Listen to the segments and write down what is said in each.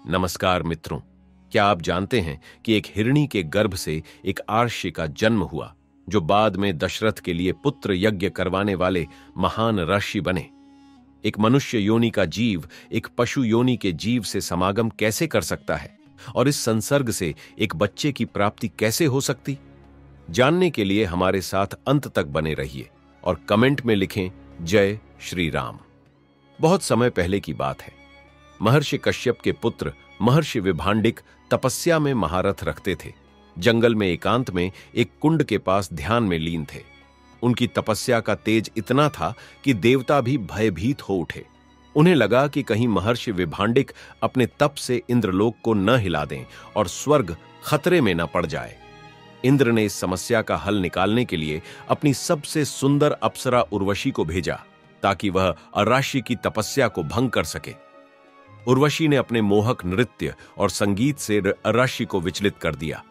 नमस्कार मित्रों, क्या आप जानते हैं कि एक हिरणी के गर्भ से एक आर्षि का जन्म हुआ जो बाद में दशरथ के लिए पुत्र यज्ञ करवाने वाले महान ऋषि बने। एक मनुष्य योनि का जीव एक पशु योनि के जीव से समागम कैसे कर सकता है और इस संसर्ग से एक बच्चे की प्राप्ति कैसे हो सकती? जानने के लिए हमारे साथ अंत तक बने रहिए और कमेंट में लिखें जय श्री राम। बहुत समय पहले की बात है। महर्षि कश्यप के पुत्र महर्षि विभांडिक तपस्या में महारथ रखते थे। जंगल में एकांत में एक कुंड के पास ध्यान में लीन थे। उनकी तपस्या का तेज इतना था कि देवता भी भयभीत हो उठे। उन्हें लगा कि कहीं महर्षि विभांडिक अपने तप से इंद्रलोक को न हिला दें और स्वर्ग खतरे में न पड़ जाए। इंद्र ने इस समस्या का हल निकालने के लिए अपनी सबसे सुंदर अप्सरा उर्वशी को भेजा ताकि वह अराशि की तपस्या को भंग कर सके। उर्वशी ने अपने मोहक नृत्य और संगीत से अराशि को विचलित कर दिया।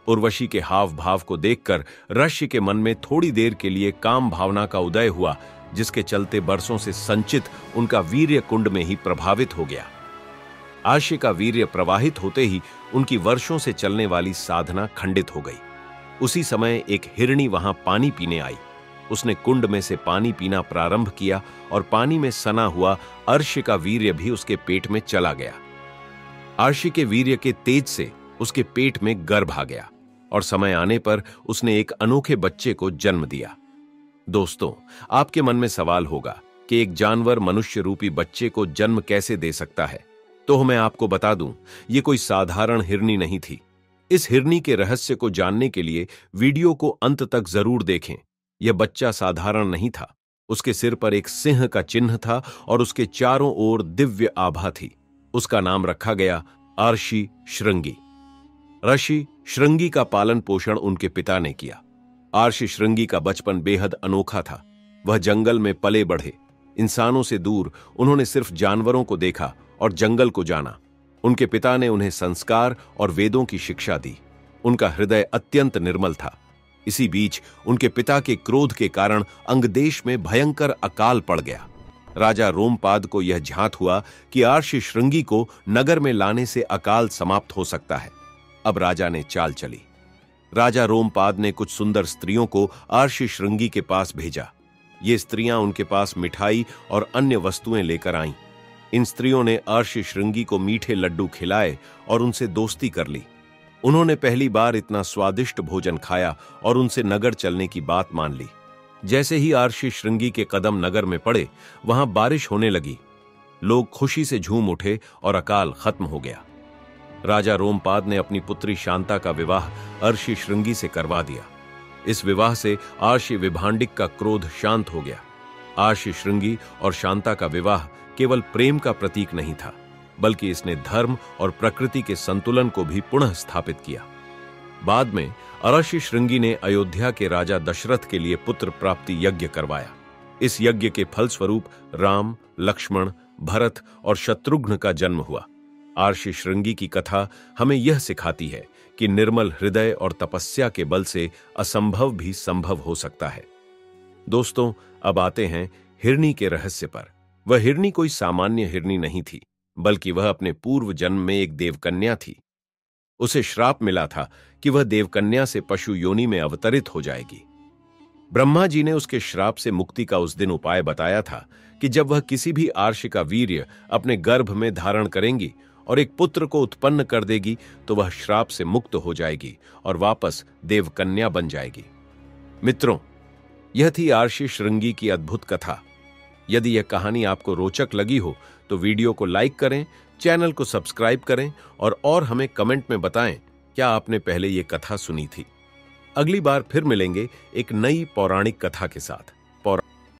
उर्वशी के हाव भाव को देखकर ऋषि के मन में थोड़ी देर के लिए काम भावना का उदय हुआ, जिसके चलते बरसों से संचित उनका वीर्य कुंड में ही प्रभावित हो गया। आर्षि का वीर्य प्रवाहित होते ही उनकी वर्षों से चलने वाली साधना खंडित हो गई। उसी समय एक हिरणी वहां पानी पीने आई। उसने कुंड में से पानी पीना प्रारंभ किया और पानी में सना हुआ अर्षि का वीर्य भी उसके पेट में चला गया। अर्षि के वीर्य के तेज से उसके पेट में गर्भ आ गया और समय आने पर उसने एक अनोखे बच्चे को जन्म दिया। दोस्तों, आपके मन में सवाल होगा कि एक जानवर मनुष्य रूपी बच्चे को जन्म कैसे दे सकता है? तो मैं आपको बता दूं, ये कोई साधारण हिरणी नहीं थी। इस हिरणी के रहस्य को जानने के लिए वीडियो को अंत तक जरूर देखें। यह बच्चा साधारण नहीं था। उसके सिर पर एक सिंह का चिन्ह था और उसके चारों ओर दिव्य आभा थी। उसका नाम रखा गया आर्षि श्रृंगी। ऋषि श्रृंगी का पालन पोषण उनके पिता ने किया। आर्षि श्रृंगी का बचपन बेहद अनोखा था। वह जंगल में पले बढ़े। इंसानों से दूर उन्होंने सिर्फ जानवरों को देखा और जंगल को जाना। उनके पिता ने उन्हें संस्कार और वेदों की शिक्षा दी। उनका हृदय अत्यंत निर्मल था। इसी बीच उनके पिता के क्रोध के कारण अंगदेश में भयंकर अकाल पड़ गया। राजा रोमपाद को यह झांत हुआ कि आर्षि श्रृंगी को नगर में लाने से अकाल समाप्त हो सकता है। अब राजा ने चाल चली। राजा रोमपाद ने कुछ सुंदर स्त्रियों को आर्षि श्रृंगी के पास भेजा। ये स्त्रियां उनके पास मिठाई और अन्य वस्तुएं लेकर आईं। इन स्त्रियों ने आर्षि श्रृंगी को मीठे लड्डू खिलाए और उनसे दोस्ती कर ली। उन्होंने पहली बार इतना स्वादिष्ट भोजन खाया और उनसे नगर चलने की बात मान ली। जैसे ही आर्षि श्रृंगी के कदम नगर में पड़े, वहां बारिश होने लगी। लोग खुशी से झूम उठे और अकाल खत्म हो गया। राजा रोमपाद ने अपनी पुत्री शांता का विवाह आर्षि श्रृंगी से करवा दिया। इस विवाह से आर्षि विभांडिक का क्रोध शांत हो गया। आर्षि श्रृंगी और शांता का विवाह केवल प्रेम का प्रतीक नहीं था, बल्कि इसने धर्म और प्रकृति के संतुलन को भी पुनः स्थापित किया। बाद में आर्षि श्रृंगी ने अयोध्या के राजा दशरथ के लिए पुत्र प्राप्ति यज्ञ करवाया। इस यज्ञ के फलस्वरूप राम, लक्ष्मण, भरत और शत्रुघ्न का जन्म हुआ। आर्षि श्रृंगी की कथा हमें यह सिखाती है कि निर्मल हृदय और तपस्या के बल से असंभव भी संभव हो सकता है। दोस्तों, अब आते हैं हिरणी के रहस्य पर। वह हिरणी कोई सामान्य हिरणी नहीं थी, बल्कि वह अपने पूर्व जन्म में एक देवकन्या थी। उसे श्राप मिला था कि वह देवकन्या से पशु योनि में अवतरित हो जाएगी। ब्रह्मा जी ने उसके श्राप से मुक्ति का उस दिन उपाय बताया था कि जब वह किसी भी आर्षि का वीर्य अपने गर्भ में धारण करेंगी और एक पुत्र को उत्पन्न कर देगी तो वह श्राप से मुक्त हो जाएगी और वापस देवकन्या बन जाएगी। मित्रों, यह थी आर्षि श्रृंगी की अद्भुत कथा। यदि यह कहानी आपको रोचक लगी हो तो वीडियो को लाइक करें, चैनल को सब्सक्राइब करें और हमें कमेंट में बताएं क्या आपने पहले ये कथा सुनी थी। अगली बार फिर मिलेंगे एक नई पौराणिक कथा के साथ।